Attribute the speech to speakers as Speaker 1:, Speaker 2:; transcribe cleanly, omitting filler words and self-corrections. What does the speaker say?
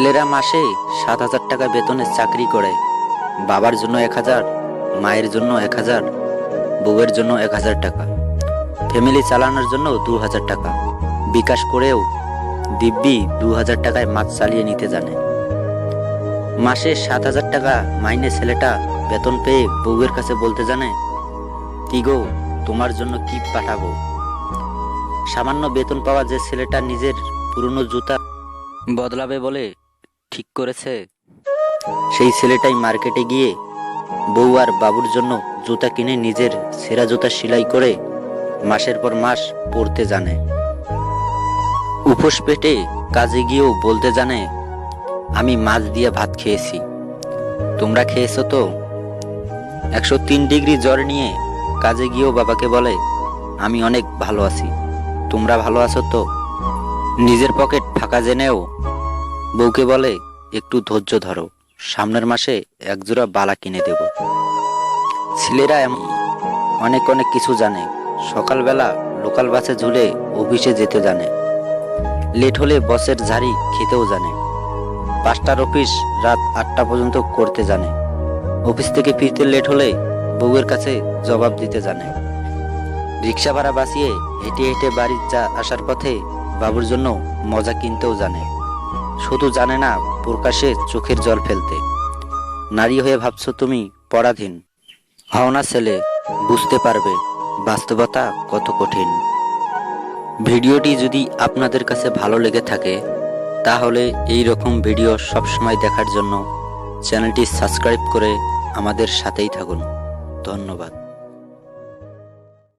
Speaker 1: ছেলেরা মাসে 7,000 টাকা বেতনে চাকরি করে। বাবার জন্য 1,000, মায়ের জন্য 1,000, বউয়ের জন্য 1,000 টাকা, ফ্যামিলি চালানোর জন্য 2,000 টাকা বিকাশ করেও দিব্যি 2,000 টাকায় মাছ চালিয়ে নিতে জানে। মাসে 7,000 টাকা মাইনে ছেলেটা বেতন পেয়ে বউয়ের কাছে বলতে জানে, কি গো, তোমার জন্য কি পাঠাবো। সামান্য বেতন পাওয়া যে ছেলেটা নিজের পুরনো জুতা বদলাবে বলে ঠিক করেছে, সেই ছেলেটাই মার্কেটে গিয়ে বউ আর বাবুর জন্য জুতা কিনে নিজের সেরা জুতা সেলাই করে মাসের পর মাস পরতে জানে। উপোস পেটে কাজে গিয়েও বলতে জানে, আমি মাছ দিয়ে ভাত খেয়েছি, তোমরা খেয়েছো তো। 103 ডিগ্রি জ্বর নিয়ে কাজে গিয়েও বাবাকে বলে, আমি অনেক ভালো আছি, তোমরা ভালো আছো তো। নিজের পকেট ফাঁকা জেনেও বউকে বলে, একটু ধৈর্য ধরো, সামনের মাসে একজোড়া বালা কিনে দেব। ছেলেরা অনেক অনেক কিছু জানে। সকালবেলা লোকাল বাসে ঝুলে অফিসে যেতে জানে, লেট হলে বসের ঝাড়ি খেতেও জানে, 5টার অফিস রাত 8টা পর্যন্ত করতে জানে, অফিস থেকে ফিরতে লেট হলে বউয়ের কাছে জবাব দিতে জানে, রিক্সা ভাড়া বাঁচিয়ে হেঁটে হেঁটে বাড়ি আসার পথে বাবুর জন্য মজা কিনতেও জানে। শুধু জানে না প্রকাশ্যে চোখের জল ফেলতে। নারী হয়ে ভাবছো তুমি পরাধীন, হও না ছেলে, বুঝতে পারবে বাস্তবতা কত কঠিন। ভিডিওটি যদি আপনাদের কাছে ভালো লেগে থাকে তাহলে এই রকম ভিডিও সবসময় দেখার জন্য চ্যানেলটি সাবস্ক্রাইব করে আমাদের সাথেই থাকুন। ধন্যবাদ।